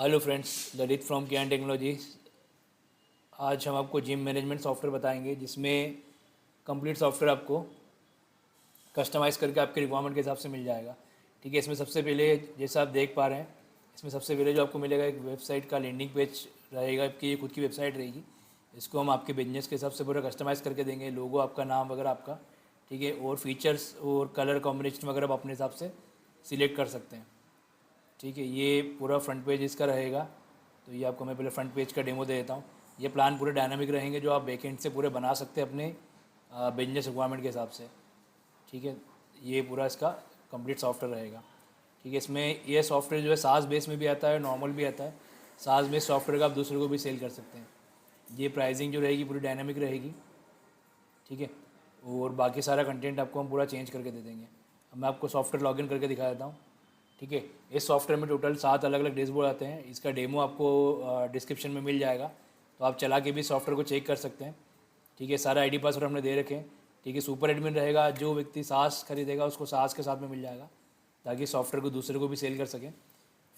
Hello friends, Lalit from can technology. आज हम आपको जिम मैनेजमेंट सॉफ्टवेयर बताएंगे जिसमें कंप्लीट सॉफ्टवेयर आपको कस्टमाइज़ करके आपके रिक्वायरमेंट के हिसाब से मिल जाएगा। ठीक है, इसमें सबसे पहले जैसा आप देख पा रहे हैं, इसमें सबसे पहले जो आपको मिलेगा एक वेबसाइट का लैंडिंग पेज रहेगा। आपकी खुद की वेबसाइट रहेगी। इसको हम आपके बिजनेस के हिसाब से पूरा कस्टमाइज़ करके देंगे, लोगो आपका, नाम वगैरह आपका। ठीक है, और फीचर्स और कलर कॉम्बिनेशन वगैरह आप अपने हिसाब से सिलेक्ट कर सकते हैं। ठीक है, ये पूरा फ्रंट पेज इसका रहेगा। तो ये आपको मैं पहले फ्रंट पेज का डेमो दे देता हूँ। ये प्लान पूरे डायनामिक रहेंगे जो आप बैकएंड से पूरे बना सकते हैं अपने बिजनेस रिक्वायरमेंट के हिसाब से। ठीक है, ये पूरा इसका कंप्लीट सॉफ्टवेयर रहेगा। ठीक है, इसमें ये सॉफ्टवेयर जो है सास बेस में भी आता है, नॉर्मल भी आता है। सास बेस सॉफ्टवेयर का आप दूसरे को भी सेल कर सकते हैं। ये प्राइसिंग जो रहेगी पूरी डायनामिक रहेगी। ठीक है, और बाकी सारा कंटेंट आपको हम पूरा चेंज करके दे देंगे। अब मैं आपको सॉफ्टवेयर लॉगिन करके दिखा देता हूँ। ठीक है, इस सॉफ्टवेयर में टोटल 7 अलग अलग डैशबोर्ड आते हैं। इसका डेमो आपको डिस्क्रिप्शन में मिल जाएगा, तो आप चला के भी सॉफ्टवेयर को चेक कर सकते हैं। ठीक है, सारा आईडी पासवर्ड हमने दे रखे हैं। ठीक है, सुपर एडमिन रहेगा, जो व्यक्ति सास खरीदेगा उसको सास के साथ में मिल जाएगा, ताकि सॉफ्टवेयर को दूसरे को भी सेल कर सकें।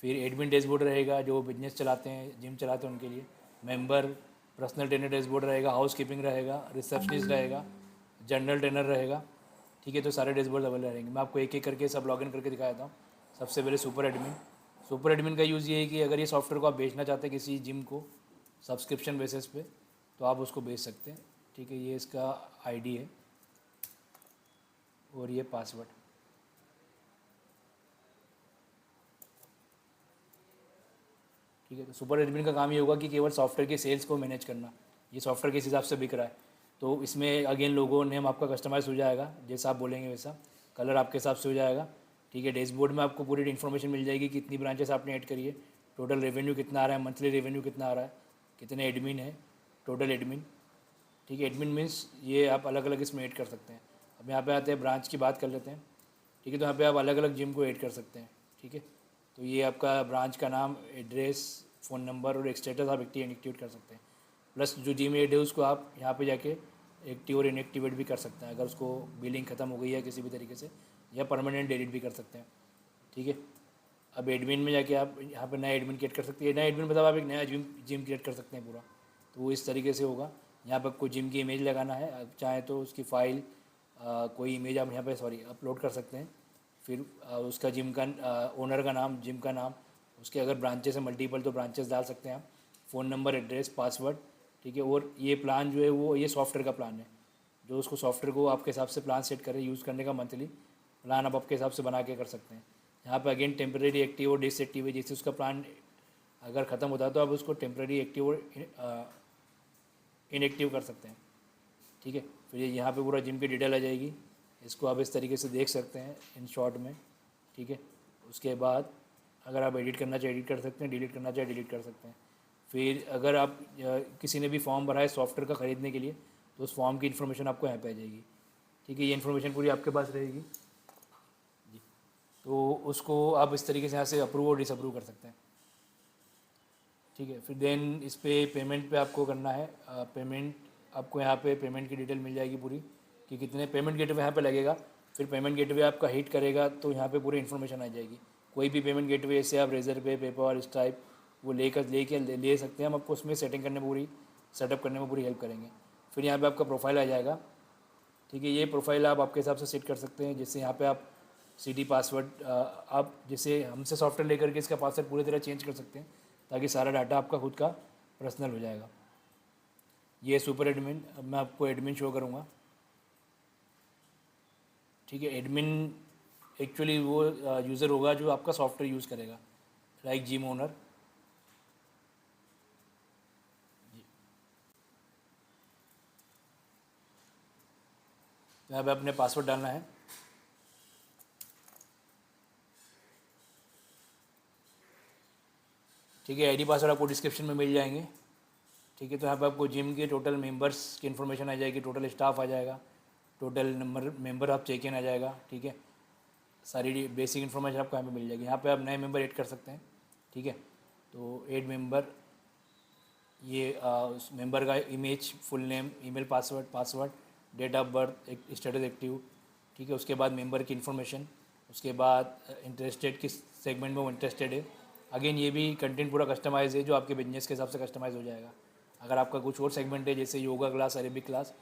फिर एडमिन डैशबोर्ड रहेगा, जो बिजनेस चलाते हैं, जिम चलाते हैं उनके लिए। मेंबर, पर्सनल ट्रेनर डैशबोर्ड रहेगा, हाउस कीपिंग रहेगा, रिसेप्शनिस्ट रहेगा, जनरल ट्रेनर रहेगा। ठीक है, तो सारे डैशबोर्ड अवेलेबल रहेंगे। मैं आपको एक एक करके सब लॉगिन करके दिखा देता हूँ। सबसे पहले सुपर एडमिन। सुपर एडमिन का यूज़ ये है कि अगर ये सॉफ्टवेयर को आप बेचना चाहते हैं किसी जिम को सब्सक्रिप्शन बेसिस पे, तो आप उसको बेच सकते हैं। ठीक है, ये इसका आईडी है और ये पासवर्ड। ठीक है, तो सुपर एडमिन का काम ये होगा कि केवल सॉफ्टवेयर के सेल्स को मैनेज करना। ये सॉफ्टवेयर किस हिसाब से बिक रहा है, तो इसमें अगेन लोगो नेम आपका कस्टमाइज़ हो जाएगा, जैसा आप बोलेंगे वैसा। कलर आपके हिसाब से हो जाएगा। ठीक है, डैशबोर्ड में आपको पूरी इन्फॉर्मेशन मिल जाएगी, कितनी ब्रांचेस आपने ऐड करी है, टोटल रेवेन्यू कितना आ रहा है, मंथली रेवेन्यू कितना आ रहा है, कितने एडमिन है, टोटल एडमिन। ठीक है, एडमिन मीन्स ये आप अलग अलग इसमें ऐड कर सकते हैं। अब यहाँ पे आते हैं, ब्रांच की बात कर लेते हैं। ठीक है, तो यहाँ पे आप अलग अलग जिम को ऐड कर सकते हैं। ठीक है, तो ये आपका ब्रांच का नाम, एड्रेस, फ़ोन नंबर और एक स्टेटस आप एक्टिवेट कर सकते हैं। प्लस जो जिम एड है उसको आप यहाँ पे जाके एक्टिव और इनएक्टिवेट भी कर सकते हैं, अगर उसको बिलिंग ख़त्म हो गई है किसी भी तरीके से, या परमानेंट डिलीट भी कर सकते हैं। ठीक है, अब एडमिन में जाके आप यहाँ पे नया एडमिन क्रिएट कर सकते हैं। नया एडमिन मतलब आप एक नया जिम क्रिएट कर सकते हैं पूरा। तो वो इस तरीके से होगा। यहाँ पर आपको जिम की इमेज लगाना है, आप चाहे तो उसकी फ़ाइल कोई इमेज आप यहाँ पे अपलोड कर सकते हैं। फिर उसका जिम का ओनर का नाम, जिम का नाम, उसके अगर ब्रांचेस है मल्टीपल तो ब्रांचेस डाल सकते हैं आप, फ़ोन नंबर, एड्रेस, पासवर्ड। ठीक है, और ये प्लान जो है वो ये सॉफ्टवेयर का प्लान है, जो उसको सॉफ्टवेयर को आपके हिसाब से प्लान सेट करें यूज़ करने का। मंथली प्लान आप आपके हिसाब से बना के कर सकते हैं। यहाँ पे अगेन टेम्प्रेरी एक्टिव और डिसएक्टिव है, जैसे उसका प्लान अगर ख़त्म होता है तो आप उसको टेम्प्रेरी एक्टिव और इनएक्टिव कर सकते हैं। ठीक है, फिर ये यहाँ पे पूरा जिम की डिटेल आ जाएगी। इसको आप इस तरीके से देख सकते हैं इन शॉर्ट में। ठीक है, उसके बाद अगर आप एडिट करना चाहे एडिट कर सकते हैं, डिलीट करना चाहे डिलीट कर सकते हैं। फिर अगर आप किसी ने भी फॉर्म भरा है सॉफ्टवेयर का ख़रीदने के लिए, तो उस फॉर्म की इन्फॉर्मेशन आपको यहाँ पे आ जाएगी। ठीक है, ये इन्फॉर्मेशन पूरी आपके पास रहेगी जी। तो उसको आप इस तरीके से यहाँ से अप्रूव और डिसअप्रूव कर सकते हैं। ठीक है, फिर देन इस पर पेमेंट पे आपको करना है। पेमेंट आपको यहाँ पे पेमेंट की डिटेल मिल जाएगी पूरी, कि कितने पेमेंट गेटवे यहाँ पे लगेगा। फिर पेमेंट गेटवे आपका हिट करेगा तो यहाँ पे पूरी इन्फॉर्मेशन आ जाएगी। कोई भी पेमेंट गेटवे से आप रेजर पे, पेपर, स्ट्राइप वो ले सकते हैं। हम आपको उसमें सेटिंग करने में पूरी, सेटअप करने में पूरी हेल्प करेंगे। फिर यहाँ पर आपका प्रोफाइल आ जाएगा। ठीक है, ये प्रोफाइल आप आपके हिसाब से सेट कर सकते हैं। जैसे यहाँ पे आप CD पासवर्ड, आप जैसे हमसे सॉफ्टवेयर लेकर के इसका पासवर्ड पूरी तरह चेंज कर सकते हैं, ताकि सारा डाटा आपका खुद का पर्सनल हो जाएगा। ये सुपर एडमिन, अब मैं आपको एडमिन शो करूँगा। ठीक है, एडमिन एक्चुअली वो यूज़र होगा जो आपका सॉफ्टवेयर यूज़ करेगा, लाइक जिम ओनर। यहाँ पे अपने पासवर्ड डालना है। ठीक है, आईडी पासवर्ड आपको डिस्क्रिप्शन में मिल जाएंगे। ठीक है, तो यहाँ पे आपको जिम के टोटल मेंबर्स की इन्फॉर्मेशन आ जाएगी, टोटल स्टाफ आ जाएगा, टोटल नंबर मेंबर आप चेक इन आ जाएगा। ठीक है, सारी बेसिक इन्फॉर्मेशन आपको यहाँ पे मिल जाएगी। यहाँ पे आप नए मेंबर ऐड कर सकते हैं। ठीक है, तो ऐड मेंबर, ये उस मेंबर का image, full name, email, password, date of birth, एक स्टेटस एक्टिव। ठीक है, उसके बाद मेंबर की इन्फॉर्मेशन, उसके बाद इंटरेस्टेड किस सेगमेंट में वो इंटरेस्टेड है, अगेन ये भी कंटेंट पूरा कस्टमाइज है, जो आपके बिजनेस के हिसाब से कस्टमाइज हो जाएगा। अगर आपका कुछ और सेगमेंट है जैसे योगा क्लास, अरेबिक क्लास,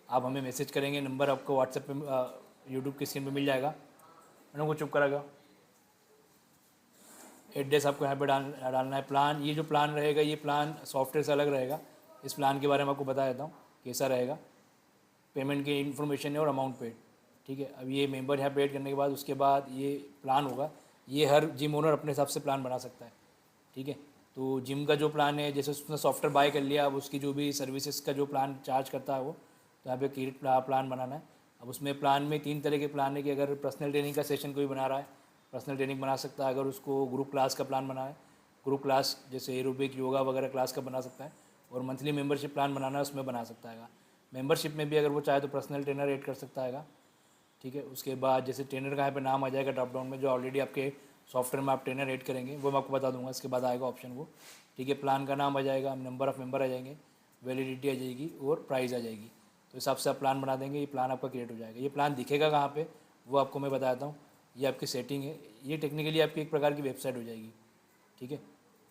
आप हमें मैसेज करेंगे, नंबर आपको व्हाट्सएप पे यूट्यूब की स्क्रीन पे मिल जाएगा। मैंने को चुप करागा। एड्रेस आपको यहाँ पे डालना है। प्लान, ये जो प्लान रहेगा ये प्लान सॉफ्टवेयर से अलग रहेगा। इस प्लान के बारे में आपको बता देता हूँ कैसा रहेगा। पेमेंट की इन्फॉर्मेशन है और अमाउंट पेड, ठीक है। अब ये मेंबर यहाँ पे ऐड करने के बाद उसके बाद ये प्लान होगा, ये हर जिम ओनर अपने हिसाब से प्लान बना सकता है, ठीक है। तो जिम का जो प्लान है, जैसे उसने सॉफ्टवेयर बाय कर लिया, अब उसकी जो भी सर्विसेज का जो प्लान चार्ज करता है वो, तो यहाँ पे क्रिएट प्लान बनाना है। अब उसमें प्लान में 3 तरह के प्लान है कि अगर पर्सनल ट्रेनिंग का सेशन कोई बना रहा है, पर्सनल ट्रेनिंग बना सकता है। अगर उसको ग्रुप क्लास का प्लान बना है, ग्रुप क्लास जैसे एरोबिक, योगा वगैरह क्लास का बना सकता है। और मंथली मेंबरशिप प्लान बनाना है, उसमें बना सकता है। मेंबरशिप में भी अगर वो चाहे तो पर्सनल ट्रेनर ऐड कर सकता है, ठीक है। उसके बाद जैसे ट्रेनर का यहाँ पे नाम आ जाएगा ड्रॉप डाउन में, जो ऑलरेडी आपके सॉफ्टवेयर में आप ट्रेनर ऐड करेंगे वो मैं आपको बता दूंगा, इसके बाद आएगा ऑप्शन वो, ठीक है। प्लान का नाम आ जाएगा, नंबर ऑफ़ मेंबर आ जाएंगे, वैलिडिटी आ जाएगी और प्राइस आ जाएगी। तो हिसाब से आप प्लान बना देंगे, ये प्लान आपका क्रिएट हो जाएगा। ये प्लान दिखेगा कहाँ पे, वो आपको मैं बताता हूँ। ये आपकी सेटिंग है, ये टेक्निकली आपकी एक प्रकार की वेबसाइट हो जाएगी, ठीक है।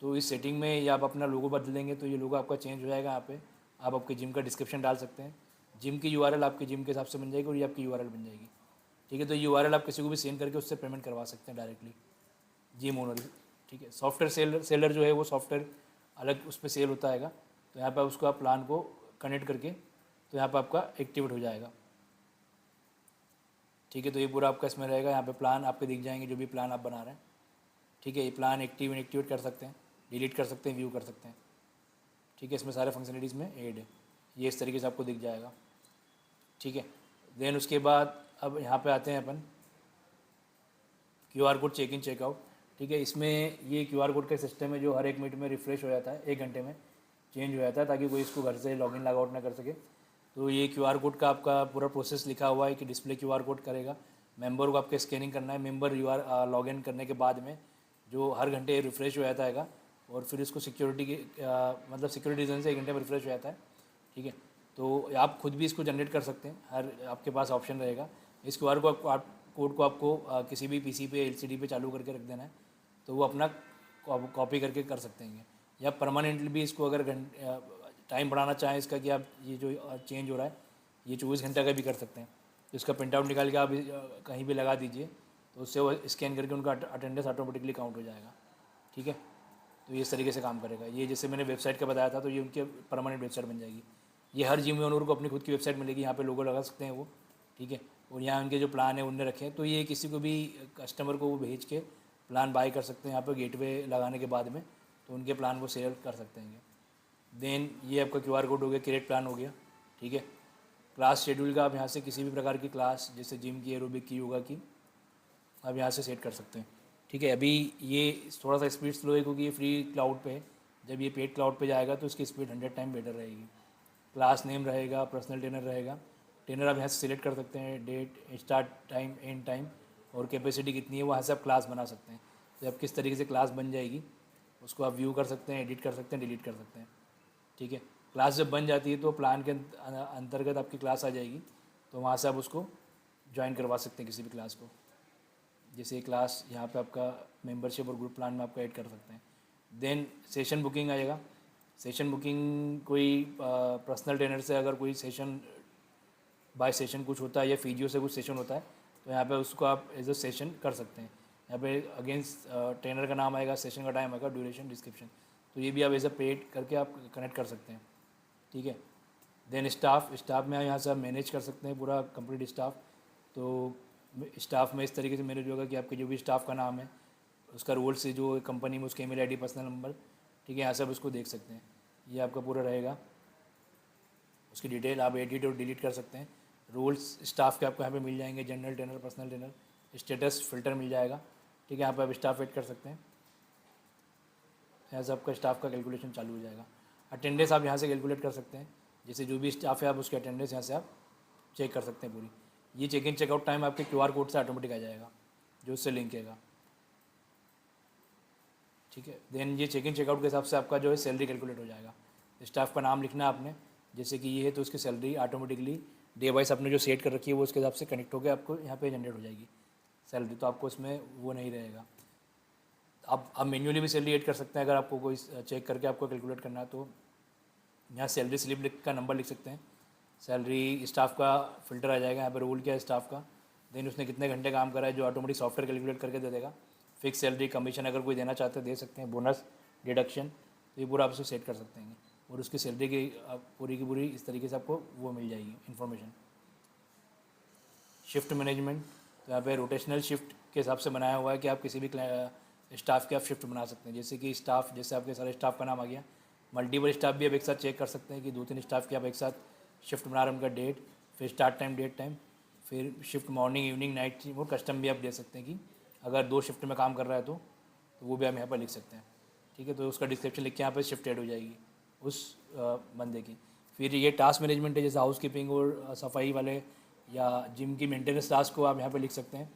तो इस सेटिंग में ये आप अपना लोगो बदल देंगे तो ये लोगो आपका चेंज हो जाएगा। यहाँ पे आप आपके जिम का डिस्क्रिप्शन डाल सकते हैं, जिम की यूआरएल आपके जिम के हिसाब से बन जाएगी और ये आपकी यूआरएल बन जाएगी, ठीक है। तो यूआरएल आप किसी को भी सेंड करके उससे पेमेंट करवा सकते हैं डायरेक्टली जिम ओनर, ठीक है। सॉफ्टवेयर सेलर जो है वो सॉफ्टवेयर अलग उस पर सेल होता है। तो यहाँ पर उसको आप प्लान को कनेक्ट करके तो यहाँ पर आपका एक्टिवेट हो जाएगा, ठीक है। तो ये पूरा आपका इसमें रहेगा। यहाँ पे प्लान आपके दिख जाएंगे, जो भी प्लान आप बना रहे हैं, ठीक है। ये प्लान एक्टिवेट कर सकते हैं, डिलीट कर सकते हैं, व्यू कर सकते हैं, ठीक है। इसमें सारे फंक्शनलिटीज़ में ऐड है। ये इस तरीके से आपको दिख जाएगा, ठीक है। देन उसके बाद अब यहाँ पे आते हैं अपन QR code check in checkout, ठीक है। इसमें ये क्यूआर कोड का सिस्टम है जो हर 1 मिनट में रिफ़्रेश हो जाता है, 1 घंटे में चेंज हो जाता है, ताकि कोई इसको घर से लॉगिन लॉग आउट ना कर सके। तो ये क्यूआर कोड का आपका पूरा प्रोसेस लिखा हुआ है कि डिस्प्ले क्यूआर कोड करेगा, मेंबर को आपके स्कैनिंग करना है। मेंबर लॉगिन करने के बाद में जो हर घंटे रिफ़्रेश हो जाता है और फिर इसको सिक्योरिटी के मतलब सिक्योरिटी रीजन से 1 घंटे में रिफ़्रेश हो जाता है, ठीक है। तो आप खुद भी इसको जनरेट कर सकते हैं, हर आपके पास ऑप्शन रहेगा। इस क्यूआर कोड को आपको किसी भी पीसी पे एलसीडी पे चालू करके रख देना है, तो वो अपना कॉपी करके कर सकते हैं। या परमानेंटली भी इसको अगर टाइम बढ़ाना चाहें इसका कि आप ये जो चेंज हो रहा है ये 24 घंटे का भी कर सकते हैं। तो इसका प्रिंट आउट निकाल के आप कहीं भी लगा दीजिए, तो उससे वो स्कैन करके उनका अटेंडेंस ऑटोमेटिकली काउंट हो जाएगा, ठीक है। तो ये इस तरीके से काम करेगा। ये जैसे मैंने वेबसाइट का बताया था, तो ये उनके परमानेंट वेबसाइट बन जाएगी। ये हर जिम ओनर को अपनी खुद की वेबसाइट मिलेगी, यहाँ पे लोगो लगा सकते हैं वो, ठीक है। और यहाँ उनके जो प्लान है उनने रखे हैं, तो ये किसी को भी कस्टमर को वो भेज के प्लान बाय कर सकते हैं यहाँ पे गेटवे लगाने के बाद में, तो उनके प्लान वो सेल कर सकते हैं। देन ये आपका क्यूआर कोड हो गया, क्रिएट प्लान हो गया, ठीक है। क्लास शेड्यूल का आप यहाँ से किसी भी प्रकार की क्लास जैसे जिम की, एरोबिक की, योगा की, आप यहाँ से सेट कर सकते हैं, ठीक है। अभी ये थोड़ा सा स्पीड स्लो है क्योंकि ये फ्री क्लाउड पे है। जब ये पेड क्लाउड पे जाएगा तो इसकी स्पीड 100 टाइम बेटर रहेगी। क्लास नेम रहेगा, पर्सनल ट्रेनर रहेगा। ट्रेनर आप यहाँ से सिलेक्ट कर सकते हैं, date, start time, end time और कैपेसिटी कितनी है, वहाँ से आप क्लास बना सकते हैं। तो अब किस तरीके से क्लास बन जाएगी उसको आप व्यू कर सकते हैं, एडिट कर सकते हैं, डिलीट कर सकते हैं, ठीक है। क्लास जब बन जाती है तो प्लान के अंतर्गत आपकी क्लास आ जाएगी, तो वहाँ से आप उसको ज्वाइन करवा सकते हैं किसी भी क्लास को। जैसे क्लास यहाँ पे आपका मेंबरशिप और ग्रुप प्लान में आपको ऐड कर सकते हैं। देन सेशन बुकिंग आएगा। सेशन बुकिंग कोई पर्सनल ट्रेनर से अगर कोई सेशन बाय सेशन कुछ होता है या फिजियो से कुछ सेशन होता है, तो यहाँ पे उसको आप एज अ सेशन कर सकते हैं। यहाँ पे अगेंस्ट ट्रेनर का नाम आएगा, सेशन का टाइम आएगा, ड्यूरेशन, डिस्क्रिप्शन, तो ये भी आप एज अ पेड करके आप कनेक्ट कर सकते हैं, ठीक है। देन स्टाफ में यहाँ से आप मैनेज कर सकते हैं पूरा कंप्लीट स्टाफ। तो स्टाफ में इस तरीके से मैनेज होगा कि आपके जो भी स्टाफ का नाम है, उसका रोल से जो कंपनी में उसके ईमेल आईडी, पर्सनल नंबर, ठीक है, यहाँ से आप उसको देख सकते हैं। ये आपका पूरा रहेगा, उसकी डिटेल आप एडिट और डिलीट कर सकते हैं। रोल्स स्टाफ के आपको यहाँ पे मिल जाएंगे, general trainer, personal trainer, status filter मिल जाएगा, ठीक है। यहाँ पे आप स्टाफ ऐड कर सकते हैं, यहाँ से आपका स्टाफ का कैलकुलेशन चालू हो जाएगा। अटेंडेंस आप यहाँ से कैलकुलेट कर सकते हैं, जैसे जो भी स्टाफ है आप उसकी अटेंडेंस यहाँ से आप चेक कर सकते हैं पूरी। ये चेक इन चेकआउट टाइम आपके क्यूआर कोड से ऑटोमेटिक आ जाएगा जो उससे लिंक है, ठीक है। देन ये चेक इन चेकआउट के हिसाब से आपका जो है सैलरी कैलकुलेट हो जाएगा। स्टाफ का नाम लिखना है आपने, जैसे कि ये है, तो उसकी सैलरी ऑटोमेटिकली डे वाइज आपने जो सेट कर रखी है वो उसके हिसाब से कनेक्ट होकर आपको यहाँ पे जनरेट हो जाएगी सैलरी, तो आपको इसमें वो नहीं रहेगा। आप मैन्युअली भी सैलरी ऐड कर सकते हैं अगर आपको कोई चेक करके आपको कैलकुलेट करना है। तो यहाँ सैलरी स्लिप का नंबर लिख सकते हैं, सैलरी स्टाफ का फिल्टर आ जाएगा, यहाँ पर रोल क्या है स्टाफ का, देन उसने कितने घंटे काम करा है जो ऑटोमेटिक सॉफ्टवेयर कैलकुलेट करके दे देगा। फिक्स सैलरी, कमीशन अगर कोई देना चाहते हैं दे सकते हैं, बोनस, डिडक्शन, तो ये पूरा आप उसको सेट कर सकते हैं और उसकी सैलरी की पूरी की पूरी इस तरीके से आपको वो मिल जाएगी इन्फॉर्मेशन। शिफ्ट मैनेजमेंट, तो यहाँ पे रोटेशनल शिफ्ट के हिसाब से बनाया हुआ है कि आप किसी भी स्टाफ के आप शिफ्ट बना सकते हैं। जैसे कि स्टाफ, जैसे आपके सारे स्टाफ का नाम आ गया, मल्टीपल स्टाफ भी आप एक साथ चेक कर सकते हैं कि 2-3 स्टाफ की आप एक साथ शिफ्ट बना रहे हैं, उनका डेट, फिर स्टार्ट टाइम, डेट टाइम, फिर शिफ्ट मॉर्निंग, इवनिंग, नाइट, वो कस्टम भी आप दे सकते हैं कि अगर 2 शिफ्ट में काम कर रहा है तो वो भी हम यहाँ पर लिख सकते हैं। ठीक है, तो उसका डिस्क्रिप्शन लिख के यहाँ पर शिफ्ट ऐड हो जाएगी उस बंदे की। फिर ये टास्क मैनेजमेंट है, जैसे हाउस कीपिंग और सफाई वाले या जिम की मेंटेनेंस टास्क को आप यहाँ पे लिख सकते हैं।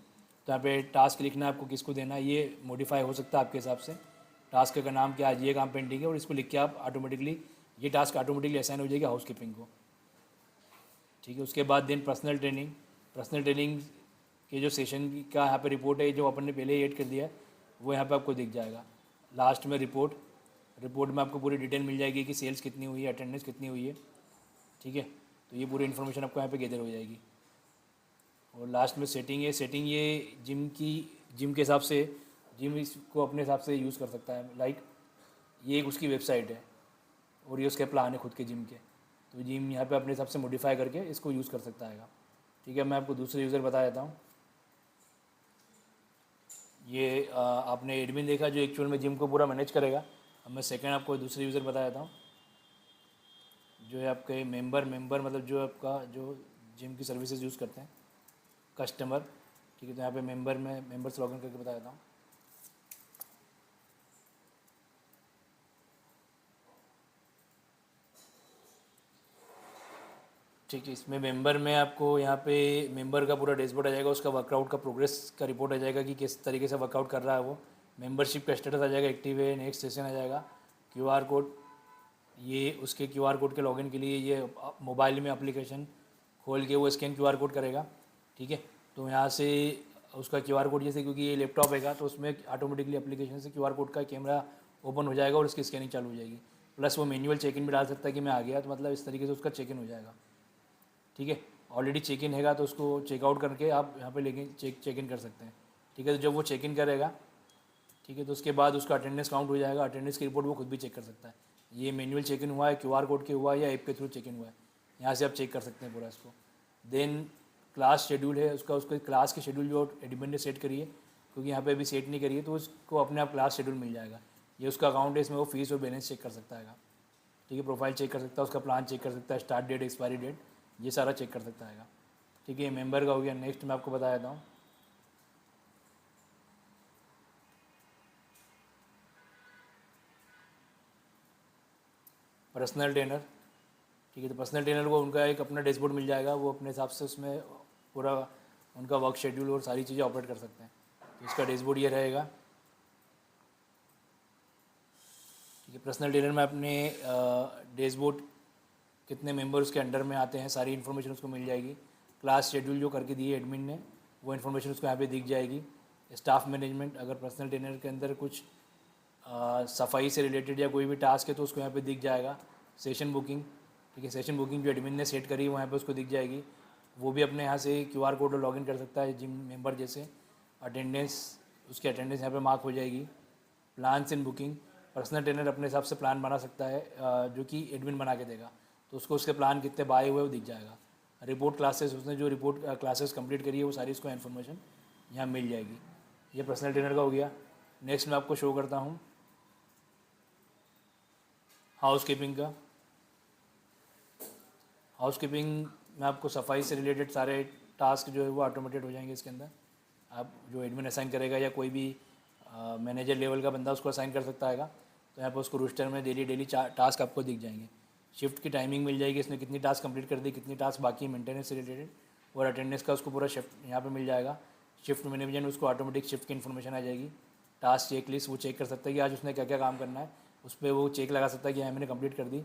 तो यहाँ पे टास्क लिखना है आपको, किसको देना है, ये मॉडिफाई हो सकता है आपके हिसाब से। टास्क का नाम क्या है, ये काम पेंडिंग है, और इसको लिख के आप ऑटोमेटिकली ये टास्क ऑटोमेटिकली असाइन हो जाएगी हाउस कीपिंग को। ठीक है, उसके बाद दिन पर्सनल ट्रेनिंग, पर्सनल ट्रेनिंग के जो सेशन का यहाँ पे रिपोर्ट है जो अपन ने पहले ही ऐड कर दिया है वो यहाँ पे आपको दिख जाएगा। लास्ट में रिपोर्ट, रिपोर्ट में आपको पूरी डिटेल मिल जाएगी कि सेल्स कितनी हुई है, अटेंडेंस कितनी हुई है। ठीक है, तो ये पूरी इन्फॉर्मेशन आपको यहाँ पे गैदर हो जाएगी। और लास्ट में सेटिंग है, सेटिंग ये जिम के हिसाब से, जिम इसको अपने हिसाब से यूज़ कर सकता है। लाइक ये एक उसकी वेबसाइट है और ये उसके प्लान है खुद के जिम के, तो जिम यहाँ पे अपने हिसाब से मॉडिफाई करके इसको यूज़ कर सकता है। ठीक है, मैं आपको दूसरे यूज़र बता देता हूँ। ये आपने एडमिन देखा जो एक्चुअल में जिम को पूरा मैनेज करेगा। अब मैं सेकंड आपको दूसरे यूज़र बता देता हूँ जो है आपके मेंबर मतलब जो आपका जो जिम की सर्विसेज यूज़ करते हैं, कस्टमर। ठीक है, तो यहाँ पे मेंबर में मेंबर्स लॉगिन करके बता देता हूँ। ठीक है, इसमें मेंबर में आपको यहाँ पे मेंबर का पूरा डैशबोर्ड आ जाएगा, उसका वर्कआउट का प्रोग्रेस का रिपोर्ट आ जाएगा कि किस तरीके से वर्कआउट कर रहा है वो। मेंबरशिप का स्टेटस आ जाएगा, एक्टिव है, नेक्स्ट सेशन आ जाएगा। क्यूआर कोड, ये उसके क्यूआर कोड के लॉगिन के लिए ये मोबाइल में एप्लीकेशन खोल के वो स्कैन क्यूआर कोड करेगा। ठीक है, तो यहाँ से उसका क्यूआर कोड, जैसे क्योंकि ये लैपटॉप है तो उसमें ऑटोमेटिकली एप्लीकेशन से क्यूआर कोड का कैमरा ओपन हो जाएगा और उसकी स्कैनिंग चालू हो जाएगी। प्लस वो मैनुअल चेक इन भी डाल सकता है कि मैं आ गया, तो मतलब इस तरीके से उसका चेक इन हो जाएगा। ठीक है, ऑलरेडी चेक इन हैगा तो उसको चेकआउट करके आप यहाँ पे लेके चेक इन कर सकते हैं। ठीक है, तो जब वो चेक इन करेगा, ठीक है, तो उसके बाद उसका अटेंडेंस काउंट हो जाएगा। अटेंडेंस की रिपोर्ट वो खुद भी चेक कर सकता है, ये मैनुअल चेक इन हुआ है, क्यूआर कोड के हुआ है या ऐप के थ्रू चेक इन हुआ है, यहाँ से आप चेक कर सकते हैं पूरा इसको। देन क्लास शेड्यूल है उसका क्लास की शेड्यूल जो एडमिन ने सेट करी है, क्योंकि यहाँ पे अभी सेट नहीं करी है, तो उसको अपने आप क्लास शेड्यूल मिल जाएगा। ये उसका अकाउंट है, इसमें वो फीस और बैलेंस चेक कर सकता है। ठीक है, प्रोफाइल चेक कर सकता है, उसका प्लान चेक कर सकता है, स्टार्ट डेट, एक्सपायरी डेट, ये सारा चेक कर सकता है। ठीक है, मेंबर का हो गया। नेक्स्ट मैं आपको बता देता हूँ, पर्सनल ट्रेनर। ठीक है, तो पर्सनल ट्रेनर को उनका एक अपना डैशबोर्ड मिल जाएगा, वो अपने हिसाब से उसमें पूरा उनका वर्क शेड्यूल और सारी चीज़ें ऑपरेट कर सकते हैं। तो इसका डैशबोर्ड ये रहेगा। ठीक है, पर्सनल ट्रेनर में अपने डैशबोर्ड, कितने मेंबर उसके अंडर में आते हैं, सारी इन्फॉर्मेशन उसको मिल जाएगी। क्लास शेड्यूल जो करके दी है एडमिन ने, वो इन्फॉर्मेशन उसको यहाँ पे दिख जाएगी। स्टाफ मैनेजमेंट, अगर पर्सनल ट्रेनर के अंदर कुछ सफाई से रिलेटेड या कोई भी टास्क है तो उसको यहाँ पे दिख जाएगा। सेशन बुकिंग, ठीक है, सेशन बुकिंग जो एडमिन ने सेट करी है वो यहाँ पे उसको दिख जाएगी। वो भी अपने यहाँ से क्यूआर कोड लॉगिन कर सकता है जिम मेंबर जैसे। अटेंडेंस, उसकी अटेंडेंस यहाँ पे मार्क हो जाएगी। प्लान्स इन बुकिंग, पर्सनल ट्रेनर अपने हिसाब से प्लान बना सकता है जो कि एडमिन बना के देगा, तो उसको उसके प्लान कितने बाय हुए वो दिख जाएगा। रिपोर्ट क्लासेस, उसने जो रिपोर्ट क्लासेस कंप्लीट करी है वो सारी उसको इन्फॉर्मेशन यहाँ मिल जाएगी। ये पर्सनल ट्रेनर का हो गया। नेक्स्ट मैं आपको शो करता हूँ हाउस कीपिंग का। हाउस कीपिंग में आपको सफाई से रिलेटेड सारे टास्क जो है वो ऑटोमेटेड हो जाएंगे इसके अंदर। आप जो एडमिन असाइन करेगा या कोई भी मैनेजर लेवल का बंदा उसको असाइन कर सकता है। तो यहाँ पर उसको रोस्टर में डेली टास्क आपको दिख जाएंगे। शिफ्ट की टाइमिंग मिल जाएगी, इसने कितनी टास्क कंप्लीट कर दी, कितनी टास्क बाकी मेंटेनेंस से रिलेटेड, और अटेंडेंस का उसको पूरा शिफ्ट यहाँ पे मिल जाएगा। शिफ्ट मैनेजमेंट, उसको ऑटोमेटिक शिफ्ट की इन्फॉर्मेशन आ जाएगी। टास्क चेक लिस्ट, वो चेक कर सकता है कि आज उसने क्या क्या काम करना है, उस पर वो चेक लगा सकता है कि हाँ मैंने कंप्लीट कर दी,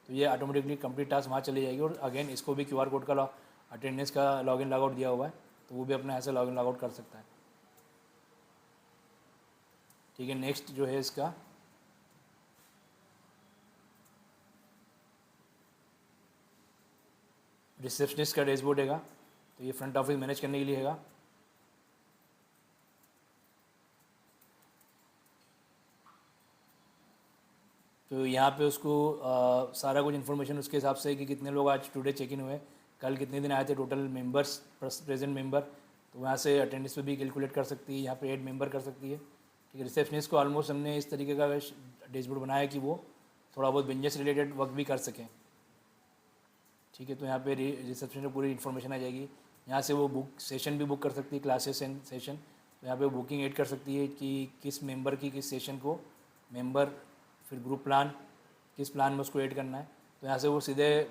तो ये ऑटोमेटिकली कंप्लीट टास्क वहाँ चली जाएगी। और अगेन इसको भी क्यूआर कोड का अटेंडेंस का लॉगिन लॉगआउट दिया हुआ है, तो वो भी अपने यहाँ से लॉगिन लॉगआउट कर सकता है। ठीक है, नेक्स्ट जो है इसका रिसेप्शनिस्ट का डैशबोर्ड हैगा। तो ये फ्रंट ऑफिस मैनेज करने के लिए हैगा। तो यहाँ पे उसको सारा कुछ इन्फॉर्मेशन उसके हिसाब से कि कितने लोग आज टुडे चेक इन हुए, कल कितने दिन आए थे, टोटल मेंबर्स, प्रेजेंट मेंबर, तो वहाँ से अटेंडेंस पे भी कैलकुलेट कर सकती है, यहाँ पे ऐड मेंबर कर सकती है। ठीक है, रिसेप्शनिस्ट को ऑलमोस्ट हमने इस तरीके का डैशबोर्ड बनाया कि वो थोड़ा बहुत बिजनेस रिलेटेड वर्क भी कर सकें। ठीक है, तो यहाँ पे रिसेप्शन में पूरी इन्फॉर्मेशन आ जाएगी। यहाँ से वो बुक सेशन भी बुक कर सकती है, क्लासेस एंड सेशन। तो यहाँ पे बुकिंग ऐड कर सकती है कि किस मेंबर की किस सेशन को मेंबर, फिर ग्रुप प्लान, किस प्लान में उसको ऐड करना है। तो यहाँ से वो सीधे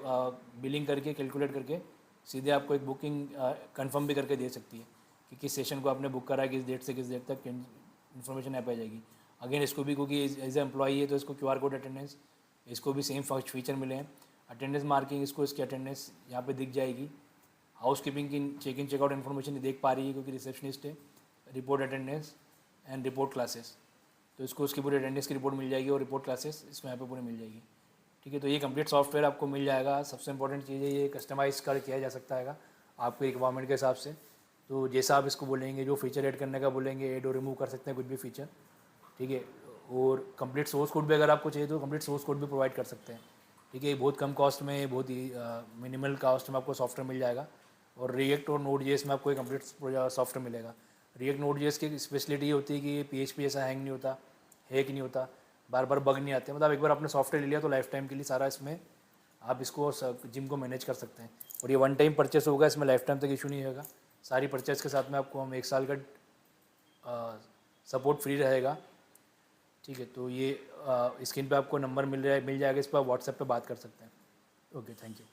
बिलिंग करके कैलकुलेट करके सीधे आपको एक बुकिंग कंफर्म भी करके दे सकती है कि किस सेशन को आपने बुक करा है, किस डेट से किस डेट तक इन्फॉर्मेशन यहाँ पे आ जाएगी। अगेन इसको भी, क्योंकि एज ए एम्प्लॉई है तो इसको QR कोड अटेंडेंस, इसको भी सेम फीचर मिले हैं। अटेंडेंस मार्किंग, इसको इसकी अटेंडेंस यहाँ पे दिख जाएगी। हाउस कीपिंग की चेक इन चेकआउट इन्फॉर्मेशन देख पा रही है क्योंकि रिसेप्शनिस्ट है। Report attendance and report classes, तो इसको उसकी पूरी अटेंडेंस की रिपोर्ट मिल जाएगी और रिपोर्ट क्लासेस इसको यहाँ पे पूरी मिल जाएगी। ठीक है, तो ये कंप्लीट सॉफ्टवेयर आपको मिल जाएगा। सबसे इंपॉर्टेंट चीज़ है ये कस्टमाइज़ कर किया जा सकता है आपके रिक्वायरमेंट के हिसाब से। तो जैसा आप इसको बोलेंगे, जो फीचर ऐड करने का बोलेंगे, ऐड और रिमूव कर सकते हैं कुछ भी फीचर। ठीक है, और कंप्लीट सोर्स कोड भी अगर आपको चाहिए तो कंप्लीट सोर्स कोड भी प्रोवाइड कर सकते हैं। ठीक है, बहुत कम कॉस्ट में, बहुत ही मिनिमल कॉस्ट में आपको सॉफ्टवेयर मिल जाएगा। और रिएक्ट और नोड.जेएस में आपको एक कंप्लीट सॉफ्टवेयर मिलेगा। रिएक्ट नोड.जेएस की स्पेशलिटी ये होती है कि PHP ऐसा हैंग नहीं होता, हैक नहीं होता, बार बार बग नहीं आते। मतलब एक बार आपने सॉफ्टवेयर ले लिया तो लाइफ टाइम के लिए सारा इसमें आप इसको जिम को मैनेज कर सकते हैं। और ये वन टाइम परचेस होगा, इसमें लाइफ टाइम तक इशू नहीं होगा। सारी परचेस के साथ में आपको हम 1 साल का सपोर्ट फ्री रहेगा। ठीक है, तो ये स्क्रीन पे आपको नंबर मिल जाएगा, इस पर व्हाट्सएप पे बात कर सकते हैं। Okay, thank you.